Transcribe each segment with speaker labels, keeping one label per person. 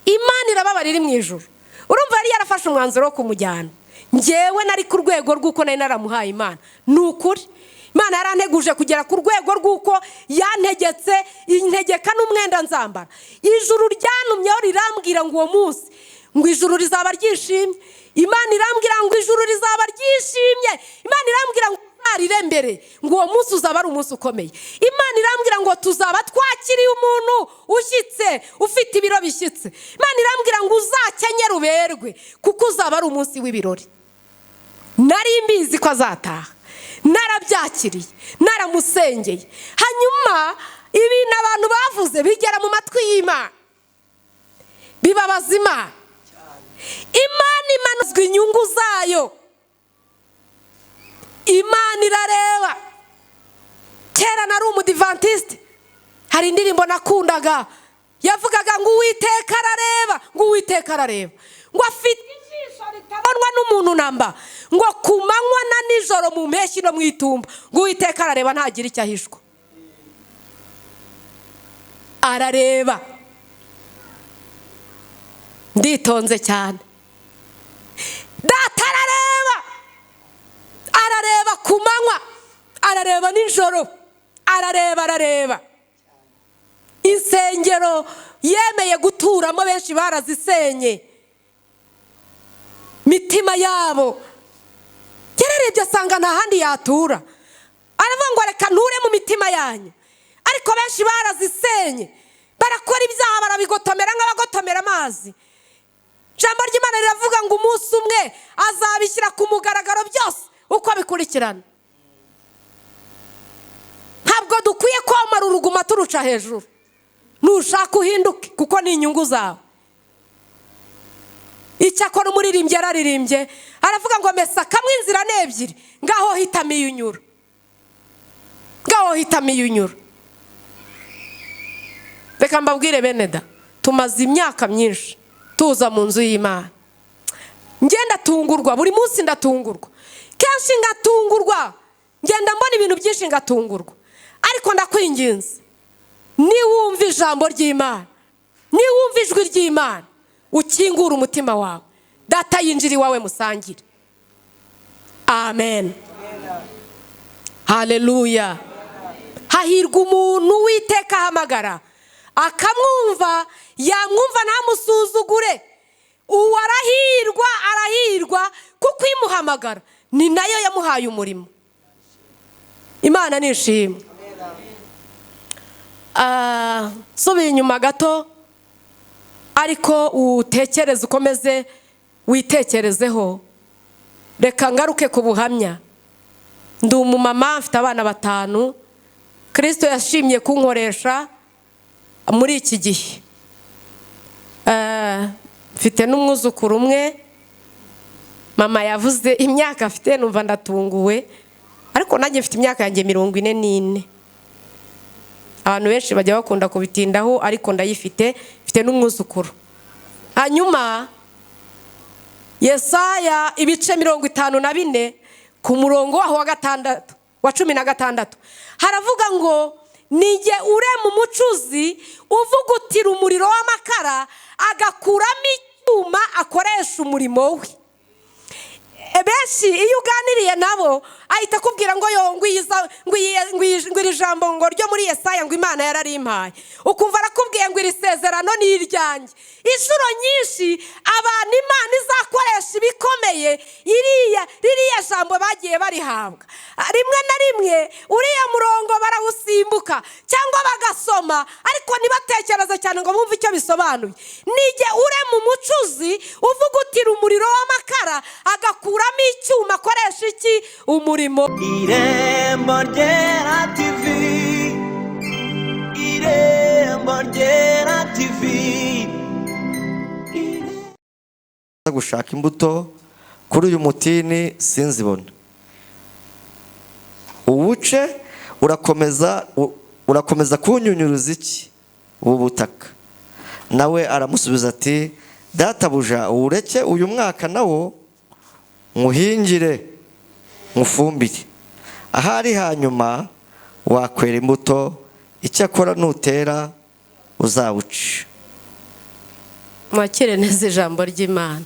Speaker 1: Imana irababara iri mu ijuru. Urumva yari yarafashe umwanzuro wo kumujyana. Njyewe nari ku rwego rw'uko nari naramuhaye Imana. Ni ukuri Imana yaranteguje kugera ku rwego rw'uko yantegetse integeka n'umwenda nzambara. Ijuru ryanumyeho rirambwira ngo uwo munsi ngo ijuru rizaba ryishimye. Imana irambwira ngo ijuru rizaba ryishimye. Imana irambwira ngo uzarire mbere ngo uwo munsi uzaba ari umunsi ukomeye. Imana irambwira ngo tuzaba twakiriye umuntu ushyitse ufite ibiro bishyitse. Imana irambwira ngo uzakenyere uberwe kuko uzaba ari umunsi w'ibirori. Nari mbizi ko azataha, narabyakiriye, naramusengeye. Hanyuma ibintu abantu bavuze bigera mu matwi y'Imana, bibabaza Imana. Imana imanuzwa inyungu zayo. Imana irareba. Kera nari umudivantiste, hari indirimbo nakundaga yavugaga ngo Uwiteka arareba, ngo Uwiteka arareba, ngo afite ijisho ritabonwa n'umuntu namba, ngo ku manywa na nijoro mu mpeshyi no mu itumba, ngo Uwiteka arareba ntagira icyo ahishwa. Arareba. Nditonze cyane. Data arareba. Arareba ku manywa, arareba nijoro, arareba. Insengero yemeye guturamo benshi barazisenye. Mitima yabo yararebye asanga nta handi yatura. Aravuga ngo reka nture mu mitima yanyu. Ariko benshi barazisenye, barakora ibyaha barabigotomera nk'abagotomera amazi. Jambo ry'Imana riravuga ngo umunsi umwe azabishyira ku mugaragaro byose uko bikurikirana. Ntabwo dukwiye kwamara uruguma turuca hejuru. Nushaka uhinduke kuko ni inyungu zawe. Icyakora umuririmbyi yararirimbye aravuga ngo mesa kamwe inzira n'ebyiri, ngaho hitamo iyo unyura. Ngaho hitamo iyo unyura. Reka mbabwire bene da, tumaze imyaka myinshi tuza mu nzu y'Imana. Ngenda tungurwa, buri munsi ndatungurwa. Kenshi ngatungurwa, ngenda mbona ibintu byinshi ngatungurwa. Ariko ndakwinginze, niwumva ijambo ry'Imana, niwumva ijwi ry'Imana, ukingura umutima wawe, Data yinjira iwawe musangire. Amen. Haleluya. Hahirwa umuntu Uwiteka ahamagara akamwumva, yamwumva ntamusuzugure. Uwo arahirwa kuko imuhamagara ni nayo yamuhaye umurimo. Imana nishimwe. Subiye inyuma gato ariko utekereze, ukomeze witekerezeho. Reka ngaruke ku buhamya. Ndi umumama mfite abana 5. Kristo yashimye kunkoresha muri iki gihe. Mfite n'umwuzukuru umwe. Mama yavuze imyaka afite, numva ndatunguwe, ariko nanjye mfite imyaka yanjye 44. Abantu benshi bajya bakunda kubitindaho, ariko ndayifite, mfite n'umwuzukuru. Hanyuma Yesaya ibice 54 ku murongo waho wa 16 haravuga ngo nige urema umucuzi uvugutira umuriro w'amakara agakuramo icyuma akoresha umurimo we. Benshi iyo uganiriye nabo ahita kubwira ngo yo ngwiri jambo ngo ryo muri Yesaya ngo Imana yararimpaye, ukumva arakubwiye ngo iri sezerano ni iryanjye. Inshuro nyinshi abantu Imana izakoresha ibikomeye ririya jambo bagiye barihabwa. Rimwe na rimwe uriya murongo barawusimbuka cyangwa bagasoma, ariko nibatekereza cyane ngo bumve icyo bisobanuye. Nige urema umucuzi uvugutira umuriro w'amakara agakuramo icyuma akoresha iki umurimo. Irembo ryera TV, Irembo ryera TV.
Speaker 2: Gushaka imbuto kuri uyu mutini sinzibona. Uwuce urakomeza kunyunyuruza iki ubu butaka? Nawe aramusubiza ati databuja ureke uyu mwaka nawo muhingire mufumbire, ahari hanyuma wakwera imbuto, icyakora nutera uzawuca.
Speaker 1: mwakire neza ijambo ry'Imana.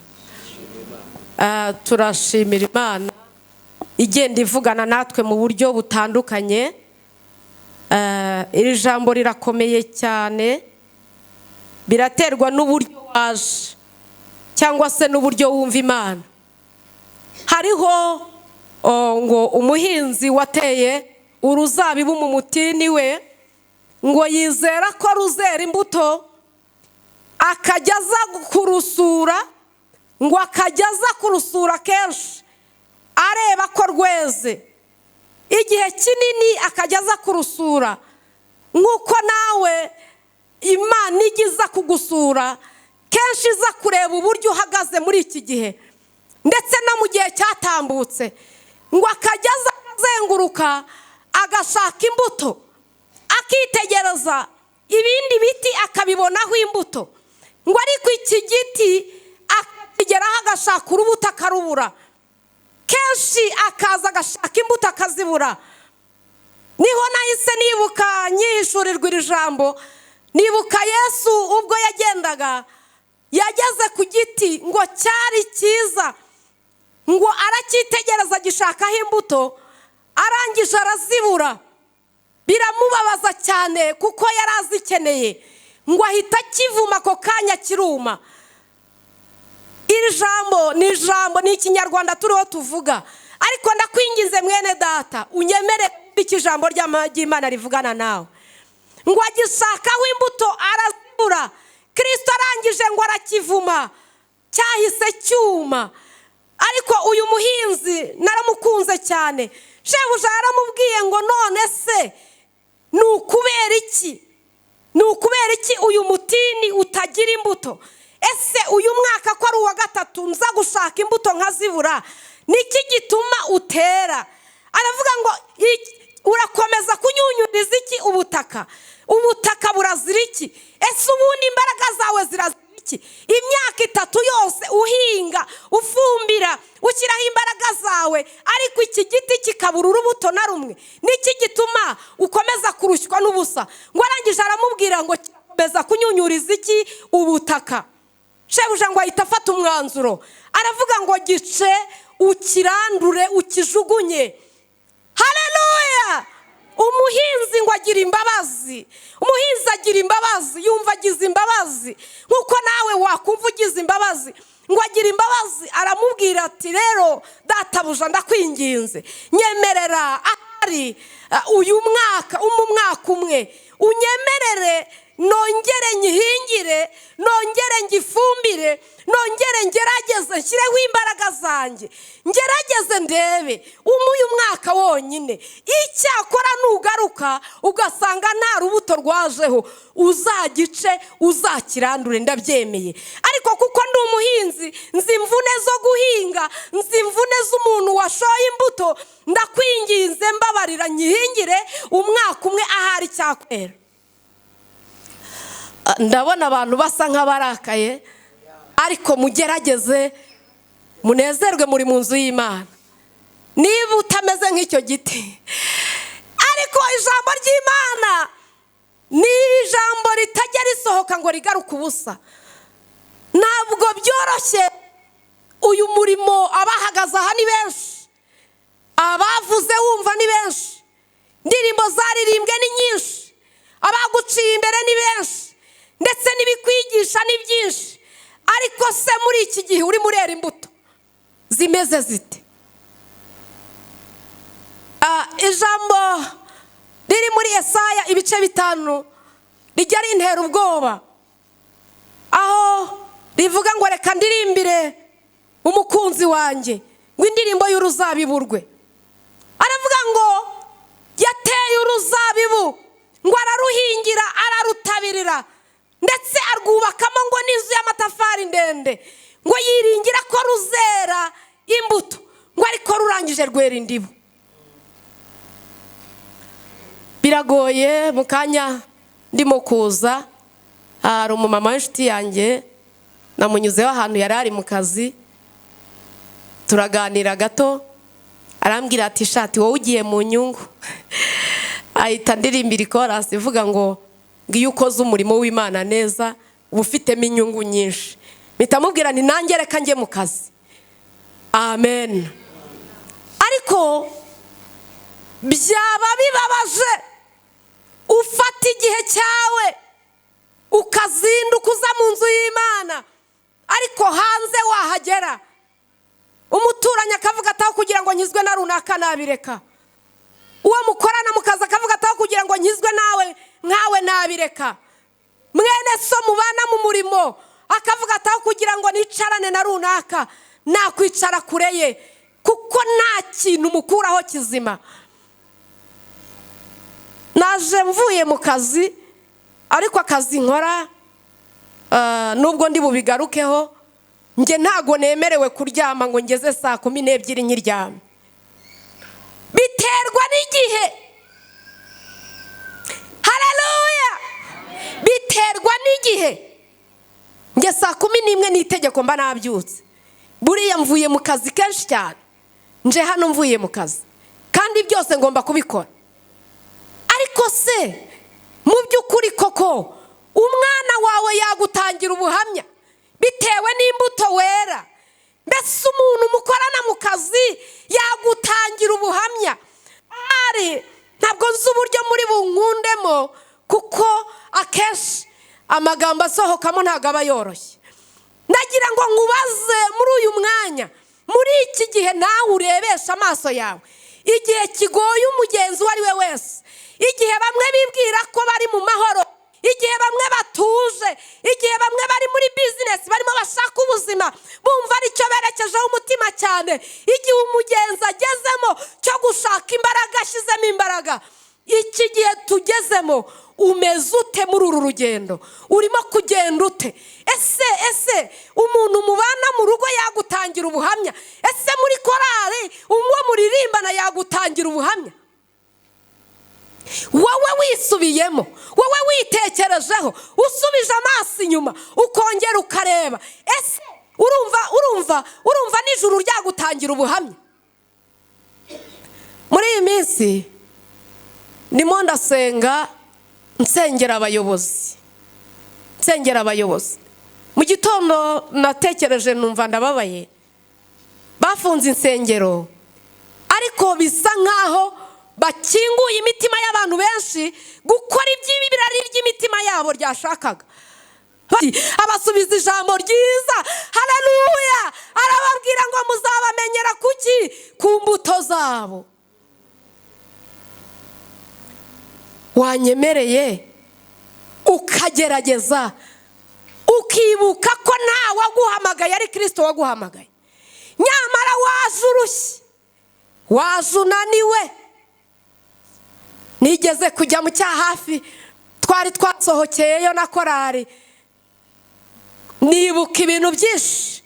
Speaker 1: Turashimira Imana igenda ivugana natwe mu buryo butandukanye. Iri jambo rirakomeye cyane, biraterwa n'uburyo waje cyangwa se n'uburyo wumva Imana. Hariho ngo umuhinzi wateye uruzabibu mu mutini we, ngo yizera ko ruzera imbuto, akajya aza kurusura, ngo akajya aza kurusura kenshi areba ko rweze. Igihe kinini akajya aza kurusura, nk'uko nawe Imana igiza kugusura kenshi iza kureba uburyo uhagaze muri iki gihe ndetse no mu gihe cyatambutse, ngo akajya aza azenguruka agashaka imbuto, akitegereza ibindi biti akabibonaho imbuto, ngo ariko iki giti akigeraho agashaka urubuto akarubura. Kenshi akaza agashaka imbuto akazibura. Niho nahise nibuka nyihishurirwa iri jambo, nibuka Yesu ubwo yagendaga, yageze ku giti ngo cyari cyiza, ngo aracyitegereza gishakaho imbuto, arangije arazibura. Biramubabaza cyane kuko yari azikeneye, ngo ahita akivuma ako kanya kiruma. Iri jambo ni ikinyarwanda turiho tuvuga, ariko ndakwinginze mwene data unyemere iki jambo ry'Imana rivugana nawe. Ngo agishakaho imbuto arazibura, Kristo arangije ngo arakivuma, cyahise cyuma. Ariko uyu muhinzi naramukunze cyane, shebuja yaramubwiye ngo none se ni ukubera iki uyu mutini utagira imbuto? Ese uyu mwaka ko ari uwa gatatu nza gushaka imbuto nkazibura, niki gituma utera? Aravuga ngo urakomeza kunyunyuriza iki ubutaka? Ubutaka burazira iki? Ese ubundi imbaraga zawe zirazira iki? Imyaka 3 yose uhinga, ufumbira, ushyiraho imbaraga zawe, ariko iki giti kikabura urubuto na rumwe. Niki gituma ukomeza kurushywa n'ubusa? Ngo arangije aramubwira ngo komeza kunyunyuriza iki ubutaka. Shebuja ngo ahita afata umwanzuro, aravuga ngo gice ukirandure ukijugunye. Haleluya! Umuhinzi ngo agira imbabazi. Umuhinzi agira imbabazi, yumva agize imbabazi nkuko nawe wakumva ugize imbabazi. Ngo agira imbabazi, aramubwira ati rero databuja ndakwinginze, nyemerera ari uyu mwaka umwe unyemerere nongere nyihingire, nongere ngifumbire, nongere ngerageze nshyireho imbaraga zanjye, ngerageze ndebe uyu mwaka wonyine. Icyakora nugaruka ugasanga nta rubuto rwajeho, uzagice uzakirandure, ndabyemeye. Ariko kuko ndi umuhinzi, nzi imvune zo guhinga, nzi imvune z'umuntu washoye imbuto, ndakwinginze mbabarira nyihingire umwaka umwe ahari cyakwera. Ndabona abantu basa nk'abarakaye, ariko mugerageze munezerwe, muri mu nzu y'Imana. Niba utameze nk'icyo giti, ariko ijambo ry'Imana ni ijambo ritajya risohoka ngo rigaruke ubusa. Ntabwo byoroshye. Uyu murimo abahagaze aha ni benshi, abavuze wumva ni benshi, indirimbo zaririmbwe ni nyinshi, abaguciye imbere ni benshi, ndetse n'ibikwigisha ni byinshi. Ariko se muri iki gihe uri murera imbuto zimeze zite? Ijambo riri muri Yesaya ibice 5 rijya rintera ubwoba, aho rivuga ngo reka ndirimbire umukunzi wanjye, ngo indirimbo y'uruzabibu rwe. Aravuga ngo yateye uruzabibu, ngo araruhingira, ararutabirira, ndetse arwubakamo ngo n'inzu y'amatafari ndende, ngo yiringira ko ruzera imbuto, ngo ariko rurangije rwera indibu. Biragoye. Mu kanya ndimo kuza, hari umumama w'inshuti yanjye namunyuzeho ahantu yari ari mu kazi, turaganira gato, arambwira ati shati wowe ugiye mu nyungu. Ahita ndirimbira ikorasi ivuga ngo ngiyo ukoze umurimo w'Imana neza uba ufitemo inyungu nyinshi. mpita mubwira ni nanjye reka njye mu kazi. Amen. Ariko byaba bibabaje ufata igihe cyawe ukazinduka uza mu nzu y'Imana, ariko hanze wahagera umuturanyi akavuga ataho kugira ngo nkizwe na runaka nabireka. Uwo mukorana mukaza akavuga ataho kugira ngo nkizwe nkawe nabireka. Mwene so mubana mu murimo akavuga ataho kugira ngo nicarane na runaka nakwicara kure ye, kuko nta kintu mukuraho kizima. Naje mvuye mu kazi, ariko akazi nkora nubwo ndi bubigarukeho, nge ntago nemerewe kuryama ngo ngeze saa 12 nkiryame. Biterwa n'igihe. Haleluya. Biterwa n'igihe. Nge saa 11 n'itegeko mba nabyutse. Buriya mvuye mu kazi kenshi cyane. Nje hano mvuye mu kazi, kandi byose ngomba kubikora. Ariko se mu by'ukuri koko umwana wawe yagutangira ubuhamya bitewe n'imbuto wera? Mbese umuntu mukorana mu kazi yagutangira ubuhamya? Ntabwo nzi uburyo muri bunkundemo, kuko akenshi amagambo asohokamo ntabwo aba yoroshye. Nagira ngo nkubaze muri uyu mwanya, muri iki gihe nawe urebesha amaso yawe, igihe kigoye umugenzi uwo ari we wese, igihe bamwe bibwira ko bari mu mahoro, igihe bamwe batuje, igihe bamwe bari muri business barimo bashaka ubuzima bumva aricyo berekejeho umutima cyane, igihe umugenzi agezemo cyo gushaka imbaraga ashyizemo imbaraga, iki gihe tugezemo umeze ute muri uru rugendo? Urimo kugenda ute? Ese umuntu mubana mu rugo yagutangira ubuhamya? Ese muri korali umwe muririmbana yagutangira ubuhamya? Wowe wisubiyemo, wowe witekerejeho, usubije amaso inyuma ukongera ukareba, ese urumva n'ijuru ryagutangira ubuhamya? Muri iyi minsi ndimo ndasenga, nsengera abayobozi. Mu gitondo natekereje numva ndababaye, bafunze insengero, ariko bisa nkaho bakinguye imitima y'abantu benshi gukora iby'ibi birari ry'imitima yabo ryashakaga. Abasubiza ijambo ryiza, haleluya, arababwira ngo muzabamenyera kuki? Ku mbuto zabo. Wanyemereye ukagerageza ukibuka ko nta waguhamagaye ari Kristo waguhamagaye, nyamara waje urushye, waje unaniwe. Nigeze kujya mu cyahafi, twari twasohokeyeyo na korari, nibuka ibintu byinshi,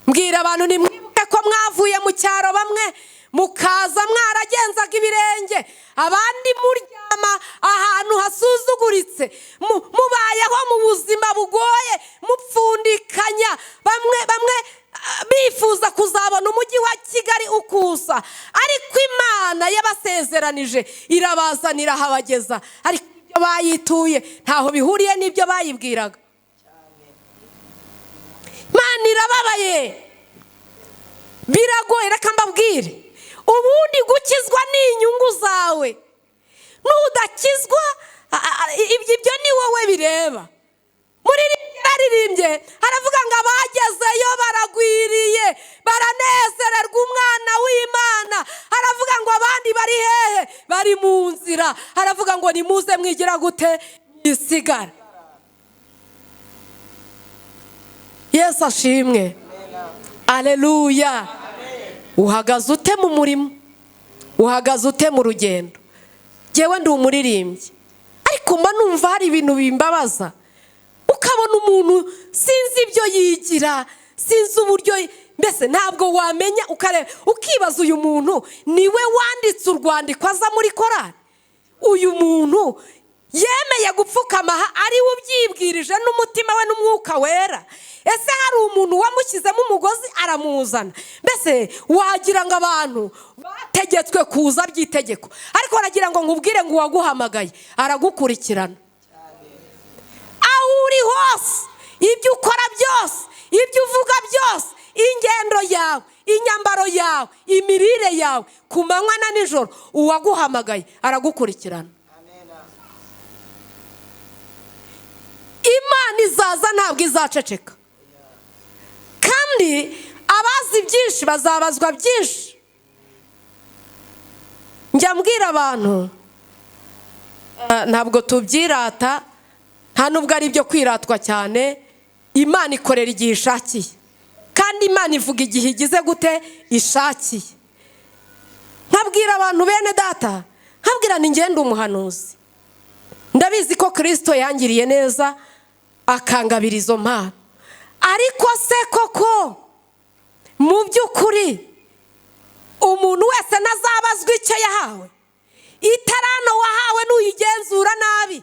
Speaker 1: mbwira abantu nimwibuke ko mwavuye mu cyaro, bamwe mukaza mwaragenzaga ibirenge, abandi muryama ahantu hasuzuguritse, mubayeho mu buzima bugoye, mupfundikanya, bamwe bifuza kuzabona umujyi wa Kigali ukusa, ariko Imana yabasezeranije irabazanira habageza, ariko ibyo bayituye ntaho bihuriye n'ibyo bayibwiraga. Imana irababaye, biragoye. Reka mbabwire, ubundi gukizwa ni inyungu zawe, nudakizwa ibyo ni wowe bireba. Muri yaririmbye haravuga ngo abagezeyo baragwiriye, baranezererwa umwana w'Imana. Haravuga ngo abandi bari hehe? Bari mu nzira. Haravuga ngo nimuze mwigira gute? Mwisigara. Yesu ashimwe. Aleluya. Uhagaze ute mu murimo? Uhagaze ute mu rugendo? Jewe ndi umuririmbyi, ariko mba numva hari ibintu bimbabaza. Ukabona umuntu sinzi ibyo yigira, sinzi uburyo, mbese ntabwo wamenya, ukibaza uyu muntu niwe wanditse urwandiko aza muri korali? Uyu muntu yemeye gupfukama ari we ubyibwirije n'umutima we n'umwuka wera? Ese hari umuntu wamushyizemo umugozi aramuzana? Mbese wagira ngo abantu bategetswe kuza by'itegeko, ariko aragira ngo nkubwire ngo uwaguhamagaye aragukurikirana. aho uri hose, ibyo ukora byose, ibyo uvuga byose, ingendo yawe, inyambaro yawe, imirire yawe, ku manywa na nijoro, uwaguhamagaye aragukurikirana. Imana izaza ntabwo izaceceka, kandi abazi byinshi bazabazwa byinshi. Njya mbwira abantu, ntabwo tubyirata, nta nubwo ari ibyo kwiratwa cyane. Imana ikorera igihe ishakiye, kandi Imana ivuga igihe igize gute ishakiye. Nkabwira abantu bene data, nkabwira ni ngende umuhanuzi, ndabizi ko Kristo yangiriye neza akangabira izo mpano, ariko se koko mu by'ukuri umuntu wese nazabazwa icyo yahawe? Itarano wahawe n'uyigenzura nabi,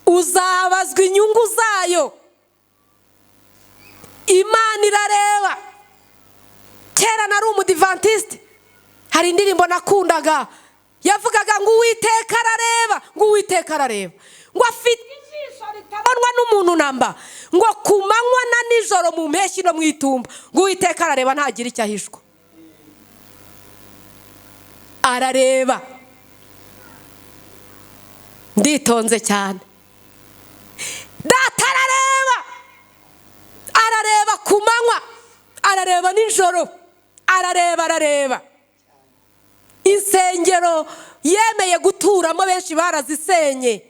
Speaker 1: uzabazwa inyungu zayo. Imana irareba. Kera nari umudivantiste, hari indirimbo nakundaga yavugaga ngo Uwiteka arareba, ngo Uwiteka arareba, ngo afite ijisho ritabonwa n'umuntu namba, ngo ku manywa na nijoro, mu mpeshyi no mu itumba, ngo Uwiteka arareba ntagira icyo ahishwa. Arareba. Nditonze cyane. Data arareba, arareba ku manywa, arareba nijoro, arareba. Insengero yemeye guturamo benshi barazisenye,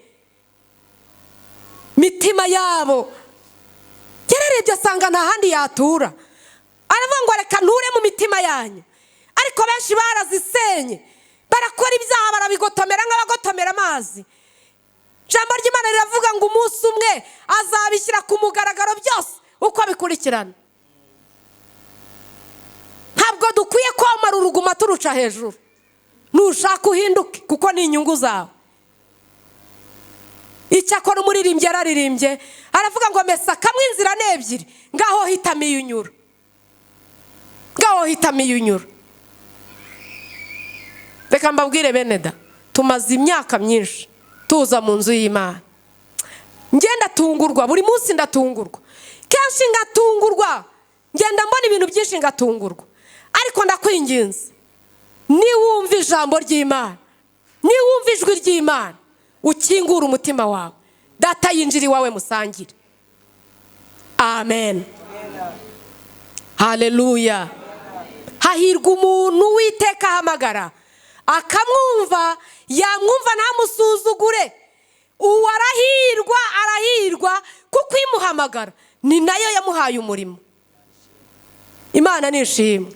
Speaker 1: mitima yabo yararebye asanga nta handi yatura, aravuga ngo reka nture mu mitima yanyu. Ariko benshi barazisenye, barakora ibyaha, barabigotomera nk'abagotomera amazi. Ijambo ry'Imana riravuga ngo umunsi umwe azabishyira ku mugaragaro byose uko bikurikirana. Ntabwo dukwiye kwamara uruguma turuca hejuru. Nushaka uhinduke, kuko ni inyungu zawe. Icyakora umuririmbyi yararirimbye aravuga ngo mesa kamwe inzira n'ebyiri, ngaho hitamo iyo unyura, ngaho hitamo iyo unyura. Reka mbabwire bene da, tumaze imyaka myinshi tuza mu nzu y'Imana. Ngenda tungurwa, buri munsi ndatungurwa, kenshi ngatungurwa, ngenda mbona ibintu byinshi ngatungurwa. Ariko ndakwinginze, niwumva ijambo ry'Imana, niwumva ijwi ry'Imana, ukingura umutima wawe, Data yinjira iwawe musangire. Amen. Haleluya. Hahirwa umuntu Uwiteka ahamagara akamwumva, yamwumva ntamusuzugure. Uwo arahirwa kuko imuhamagara ni nayo yamuhaye umurimo. Imana nishimwe.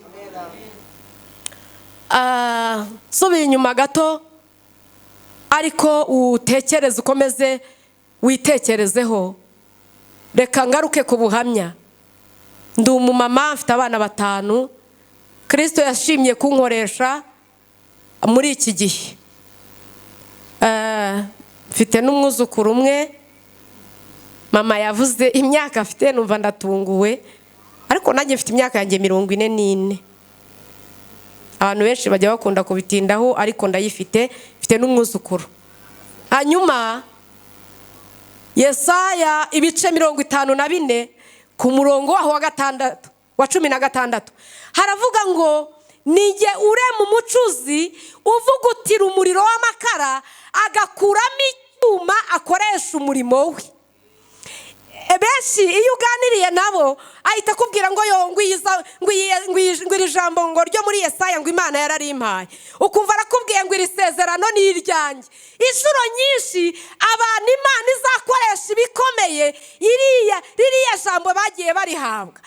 Speaker 1: Subira inyuma gato, ariko utekereze, ukomeze witekerezeho. Reka ngaruke ku buhamya. Ndi umumama, mfite abana 5. Kristo yashimye kunkoresha muri iki gihe. Mfite n'umwuzukuru umwe. Mama yavuze imyaka afite, numva ndatunguwe, ariko nanjye mfite imyaka yanjye 44. Abantu benshi bajya bakunda kubitindaho, ariko ndayifite, mfite n'umwuzukuru. Hanyuma Yesaya ibice 54 ku murongo waho wa 16 haravuga ngo nijye urema umucuzi uvugutira umuriro w'amakara agakuramo icyuma akoresha umurimo we. Benshi iyo uganiriye nabo ahita akubwira ngo yo ngwiri jambo ngo ryo muri Yesaya ngo Imana yararimpaye, ukumva arakubwiye ngo iri sezerano ni iryanjye. Inshuro nyinshi abantu Imana izakoresha ibikomeye ririya jambo bagiye barihabwa,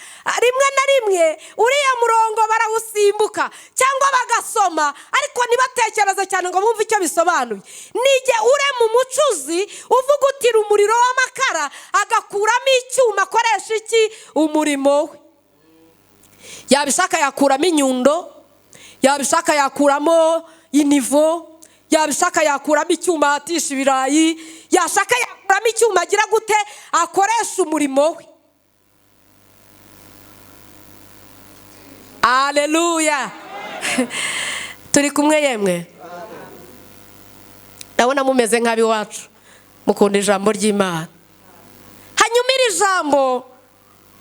Speaker 1: rimwe na rimwe uriya murongo barawusimbuka cyangwa bagasoma, ariko ntibatekereze cyane ngo bumve icyo bisobanuye. Nijye urema umucuzi uvugutira umuriro w'amakara agakuramo icyuma akoresha iki umurimo we. Yabishaka yakuramo inyundo, yabishaka yakuramo inivo, yabishaka yakuramo icyuma atisha ibirayi, yashaka yakuramo icyuma agira gute akoresha umurimo we. Haleluya. Turi kumwe yemwe? Ndabona mumeze nk'abiwacu. mukunda ijambo ry'Imana. Hanyuma iri jambo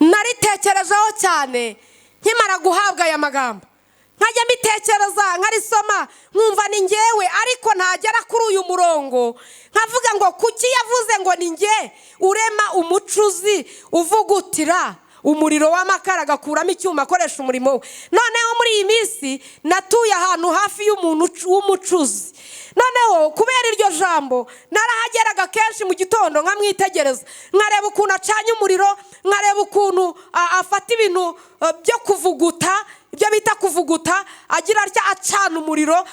Speaker 1: naritekerejeho cyane nkimara guhabwa aya magambo, nkajya mbitekereza nkarisoma nkumva ni ngewe, ariko ntagera kuri uyu murongo nkavuga ngo kuki yavuze ngo ni nge urema umucuzi uvugutira umuriro w'amakara agakuramo icyuma akoresha umurimo we. Noneho muri iyi minsi natuye ahantu hafi y'umuntu w'umucuzi, noneho kubera iryo jambo narahageraga kenshi mu gitondo nkamwitegereza, nkareba ukuntu acanye umuriro, nkareba ukuntu afata ibintu byo kuvuguta, ibyo bita kuvuguta, agira atya acana umuriro,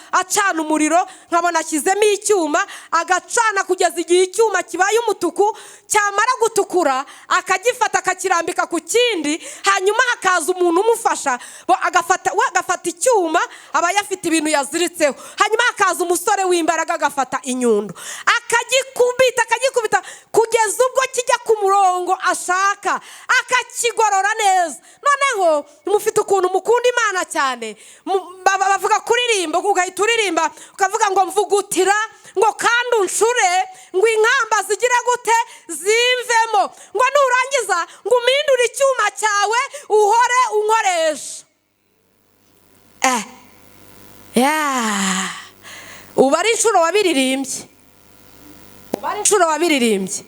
Speaker 1: nkabona ashyizemo icyuma agacana kugeza igihe icyuma kibaye umutuku, cyamara gutukura akagifata akakirambika ku kindi, hanyuma hakaza umuntu umufasha agafata icyuma, aba yafite ibintu yaziritseho, hanyuma hakaza umusore w'imbaraga agafata inyundo akagikubita kugeza ubwo kijya ku murongo ashaka, akakigorora neza. Noneho mufite ukuntu mukunda Imana cyane, bavuga kuririmba, ugahita uririmba ukavuga ngo mvugutira, ngo kandi unshure, ngo inkamba zigira gute zimvemo, ngo nurangiza ngo umindure icyuma cyawe uhore unkoresha. Uba ari inshuro wabiririmbye.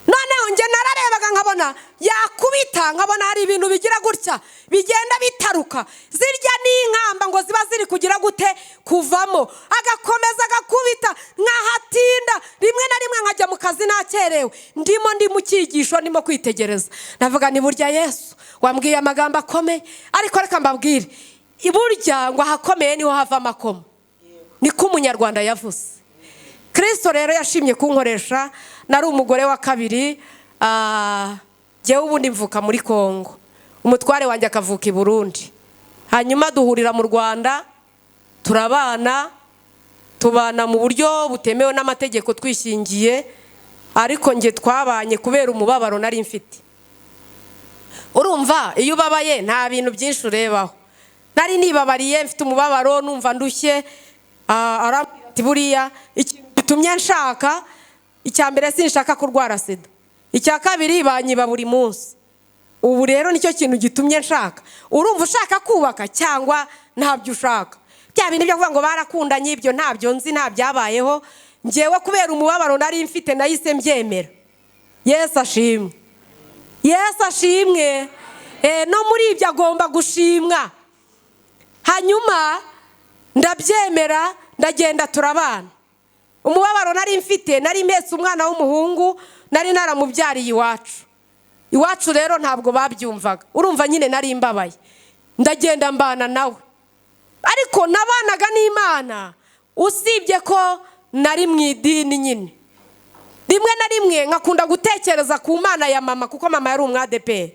Speaker 1: Noneho nge nararebaga nkabona yakubita, nkabona hari ibintu bigira gutya bigenda bitaruka, zirya n'inkamba ngo ziba ziri kugira gute kuvamo, agakomeza agakubita, nkahatinda, rimwe na rimwe nkajya mu kazi nakerewe, ndi mu cyigisho ndimo kwitegereza, ndavuga ni burya Yesu wambwiye amagambo akomeye, ariko reka mbabwire, iburya ngo ahakomeye niho hava amakoma, niko umunyarwanda yavuze. Kristo rero yashimye kunkoresha, nari umugore wa kabiri, jyewe ubundi mvuka muri Kongo, umutware wanjye akavuka i Burundi, hanyuma duhurira mu Rwanda, tubana mu buryo butemewe n'amategeko twishingiye, ariko nge twabanye kubera umubabaro nari mfite. Urumva iyo ubabaye nta bintu byinshi urebaho, nari nibabariye mfite umubabaro, numva ndushye, arambwira ati buriya ikintu gitumye nshaka, icya mbere sinshaka kurwara sida, icya kabiri banyiba buri munsi, ubu rero nicyo kintu gitumye nshaka. Urumva ushaka kubaka cyangwa ntabyo ushaka? Bya bintu byo kuvuga ngo barakundanye, ibyo ntabyo nzi, ntabyabayeho. Ngewe kubera umubabaro nari mfite nahise mbyemera. Yesu ashimwe. No muri ibyo agomba gushimwa. Hanyuma ndabyemera, ndagenda turabana. Umubabaro nari mfite, nari mpetse umwana w'umuhungu, nari naramubyariye iwacu rero ntabwo babyumvaga. Urumva nyine nari mbabaye, ndagenda mbana nawe, ariko nabanaga n'Imana, usibye ko nari mu idini nyine. Rimwe na rimwe nkakunda gutekereza ku Mana ya mama, kuko mama yari umwadeperi.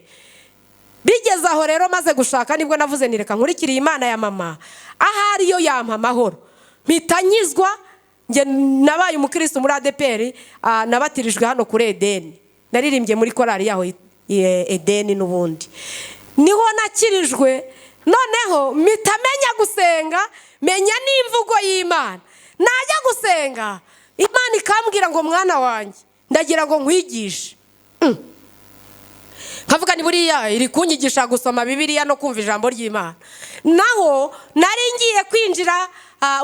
Speaker 1: Bigeze aho rero maze gushaka nibwo navuze nireka nkurikiriye Imana ya mama, ahari yo yampa amahoro, mpita nyizwa. Nge nabaye umukristo muri ADPR, nabatirijwe hano kuri Edeni, naririmbye muri korali yaho Edeni n'ubundi niho nakirijwe. Noneho mpita menya gusenga, menya n'imvugo y'Imana. Najya gusenga Imana ikambwira ngo mwana wanjye ndagira ngo nkwigishe, nkavuga ni buriya iri kunyigisha gusoma Bibiliya no kumva ijambo ry'Imana. Naho nari ngiye kwinjira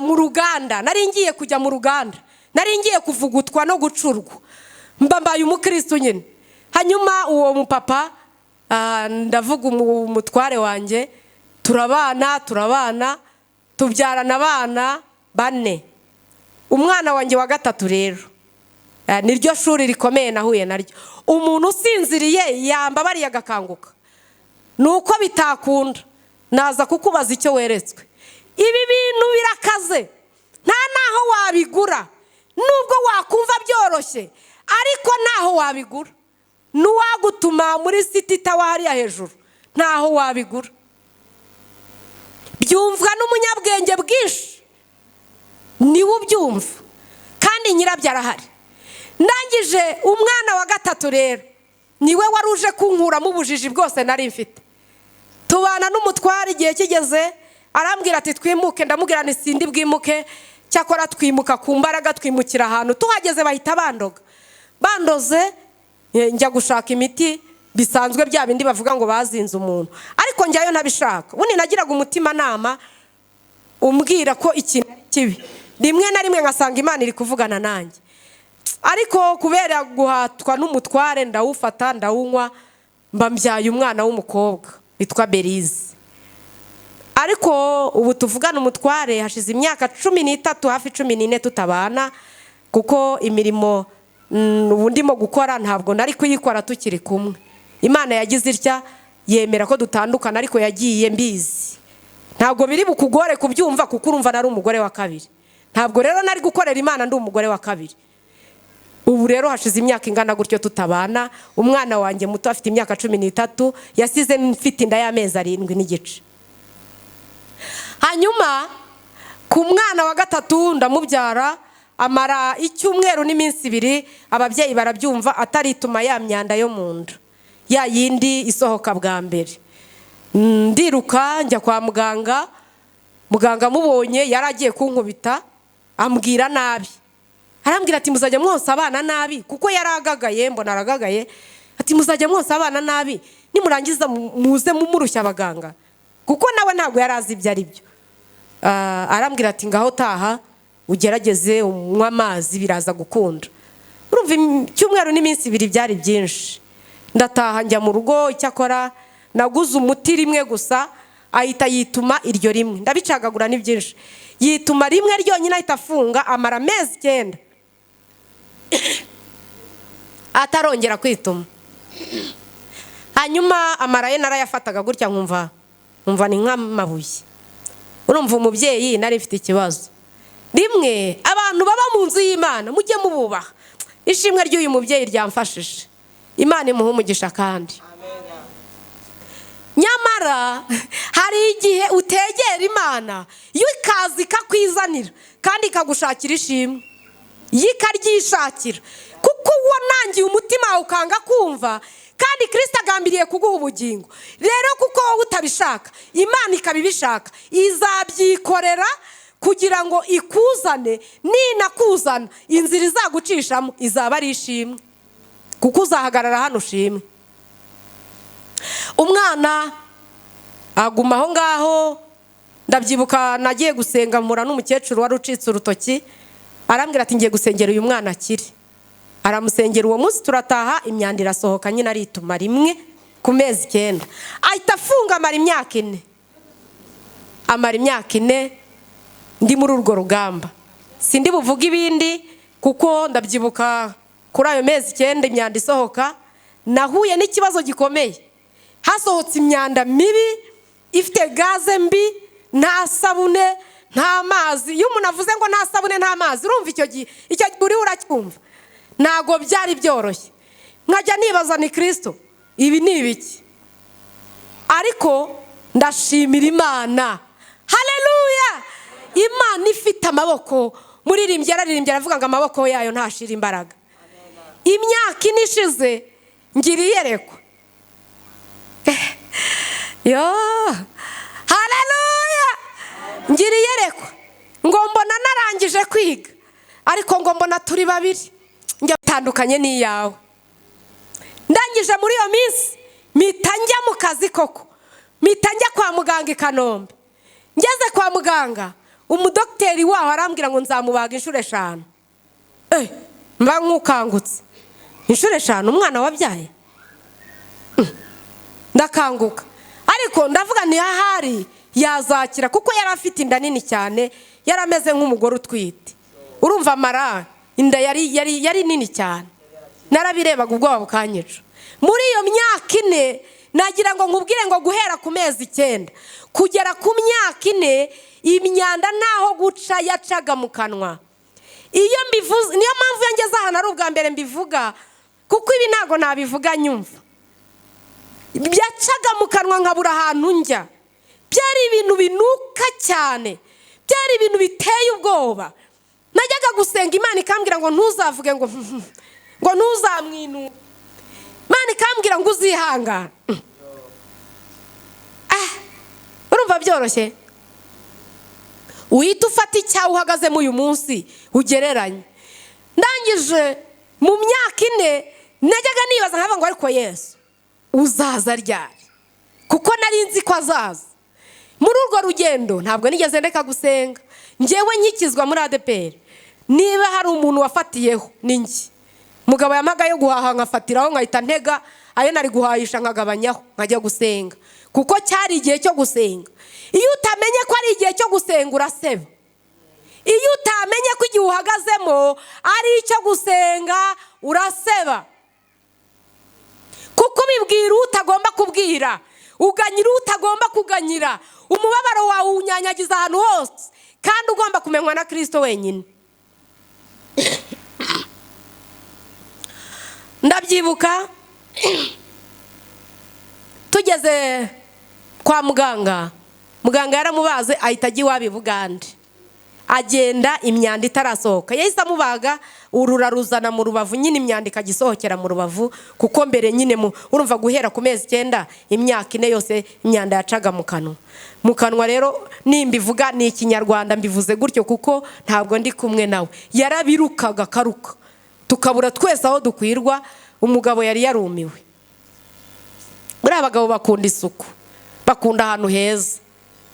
Speaker 1: mu ruganda, nari ngiye kujya mu ruganda, nari ngiye kuvugutwa no gucurwa, mbaye umukristo nyine. Hanyuma uwo mupapa, ndavuga umutware wanjye, turabana tubyarana abana 4. Umwana wanjye wa gatatu rero, niryo shuri rikomeye nahuye naryo. Umuntu usinziriye yambabariye agakanguka, nuko bitakunda naza kukubaza icyo weretswe. Ibi bintu birakaze, nta naho wabigura, nubwo wakumva byoroshye, ariko naho wabigura. Nuwagutuma muri City Tower hariya hejuru, ntaho wabigura. Byumvwa n'umunyabwenge bwinshi, niwe ubyumva, kandi nyirabyo arahari. Ndangije umwana wa gatatu rero, niwe wari uje kunkuramo ubujiji bwose nari mfite. Tubana n'umutware, igihe kigeze arambwira ati twimuke, ndamubwira ni sindi bwimuke, cyakora twimuka ku mbaraga, twimukira ahantu. Tuhageze bahita bandoga, bandoze njya gushaka imiti bisanzwe bya bindi bavuga ngo bazinze umuntu, ariko njyayo ntabishaka. Ubundi nagiraga umutima nama umbwira ko ikintu ari kibi, rimwe na rimwe ngasanga Imana iri kuvugana nanjye, ariko kubera guhatwa n'umutware ndawufata ndawunywa, mba mbyaye umwana w'umukobwa witwa Berize. Ariko ubu tuvugana umutware hashize imyaka 13 hafi 14 tutabana, kuko imirimo ubu ndimo gukora ntabwo nari kuyikora tukiri kumwe. Imana yagize itya yemera ko dutandukana, ariko yagiye mbizi. Ntabwo biri bukugore kubyumva kuko urumva nari umugore wa kabiri. Ntabwo rero nari gukorera Imana ndi umugore wa kabiri. Ubu rero hashize imyaka ingana gutyo tutabana, umwana wanjye muto afite imyaka 13, yasize mfite inda y'amezi 7 n'igice. Hanyuma ku mwana wa gatatu ndamubyara, amara icyumweru n'iminsi 2, ababyeyi barabyumva atarituma ya myanda yo mu nda, ya yindi isohoka bwa mbere. Ndiruka njya kwa muganga, muganga mubonye yaragiye kunkubita, ambwira nabi. Arambwira ati muzajya mwonsa abana nabi, kuko yaragagaye, mbona aragagaye. Ati muzajya mwonsa abana nabi, nimurangiza muze mumurushya abaganga, kuko nawe ntabwo yarazi ibyo ari byo. Arambwira ati ngaho taha ugerageze unywa amazi biraza gukunda. Urumva icyumweru n'iminsi 2 byari byinshi. Ndataha njya mu rugo, icyakora naguze umuti rimwe gusa, ahita yituma iryo rimwe. Ndabicagagura ni byinshi. Yituma rimwe ryonyine ahita afunga, amara amezi 9 atarongera kwituma. Hanyuma amaraye narayafataga gutya nkumva ni nk'amabuye. Urumva umubyeyi nari mfite ikibazo. Rimwe abantu baba mu nzu y'Imana mujye mububaha. Ishimwe ry'uyu mubyeyi ryamfashije. Imana imuha umugisha kandi. Nyamara hari igihe utegera Imana yo ikaza ikakwizanira kandi ikagushakira ishimwe, yikaryishakira, kuko wanangiye umutima ukanga kumva, kandi Kristo agambiriye kuguha ubugingo. Rero kuko wowe utabishaka, Imana ikabibishaka, izabyikorera kugira ngo ikuzane. Ninakuzana inzira izagucishamo izaba ari ishimwe, kuko uzahagarara hano ushimwe. Umwana aguma aho ngaho. Ndabyibuka nagiye gusenga mpura n'umukecuru wari ucitse urutoki, arambwira ati ngiye gusengera uyu mwana akiri. Aramusengera uwo munsi turataha, imyanda irasohoka, nyine arituma rimwe ku mezi 9. Ahita afunga amara imyaka 4. Amara imyaka 4 ndi muri urwo rugamba. Sindi buvuga ibindi kuko ndabyibuka kuri ayo mezi 9 imyanda isohoka, nahuye n'ikibazo gikomeye. Hasohotse imyanda mibi ifite gaze mbi, nta sabune nta mazi. Iyo umuntu avuze ngo nta sabune nta mazi, urumva icyo uri uracyumva ntago byari byoroshye. Nkajya nibaza ni Kristo ibi ni ibiki, ariko ndashimira Imana. Haleluya! Imana ifite amaboko. Muririmbye aravuga ngo amaboko yayo ntashira imbaraga. Imyaka 4 ishize ngiriye iyerekwa. Yo! Haleluya! Ngiriye iyerekwa ngo mbona narangije kwiga, ariko ngo mbona turi babiri njya tandukanye n'iyawe. Ndangije muri iyo minsi mpita njya mu kazi koko, mpita njya kwa muganga i Kanombe. Ngeze kwa muganga, umudokiteri waho arambwira ngo nzamubaga inshuro 5. Mba nkukangutse. Inshuro 5 umwana wabyaye? Ndakanguka, ariko ndavuga ni ahari yazakira, kuko yari afite inda nini cyane, yarameze nk'umugore utwite. Urumva amara inda yari nini cyane, narabirebaga ubwoba bukanyica. Muri iyo myaka 4 nagira ngo nkubwire ngo guhera ku mezi 9 kugera ku myaka 4 imyanda ntaho guca yacaga mu kanwa. Iyo mbivuze, niyo mpamvu yangeze ahantu ari ubwa mbere mbivuga, kuko ibi ntago nabivuga nyumva. Byacaga mu kanwa nkabura ahantu njya. Byari ibintu binuka cyane, byari ibintu biteye ubwoba. Najyaga gusenga Imana ikambwira ngo ntuzavuge ngo ntuzamwinu. Imana ikambwira ngo uzihangana. Urumva byoroshye? Uhita ufata icyaha uhagazemo uyu munsi ugereranye. Ndangije mu myaka 4 najyaga nibaza nkavuga ngo ariko Yesu uzaza ryari, kuko nari nzi ko azaza. Muri urwo rugendo ntabwo nigeze ndeka gusenga. Njyewe nkikizwa muri ADPR, niba hari umuntu wafatiyeho ni njye. Mugabo yamaga yo guhaha nkafatiraho nkahita ntega ayo nari guhahisha nkagabanyaho nkajya gusenga, kuko cyari igihe cyo gusenga. Iyo utamenye ko ari igihe cyo gusenga uraseba. Iyo utamenye ko igihe uhagazemo ari icyo gusenga uraseba, kuko bibwira utagomba kubwira, uganyira utagomba kuganyira. Umubabaro wawe unyanyagiza ahantu hose, kandi ugomba kumenywa na Kristo wenyine. Ndabyibuka tugeze kwa muganga, muganga yaramubaze ahita ajya iwabo i Bugande, agenda imyanda itarasohoka. Yahise amubaga urura ruzana mu rubavu, nyine imyanda ikagisohokera mu rubavu, kuko mbere nyine urumva guhera ku mezi 9 imyaka 4 yose imyanda yacaga mu kanwa. Mu kanwa rero nimbivuga ni ikinyarwanda, mbivuze gutyo kuko ntabwo ndi kumwe nawe. Yarabirukaga karuka, tukabura twese aho dukwirwa. Umugabo yari yarumiwe. Buri abagabo bakunda isuku, bakunda ahantu heza,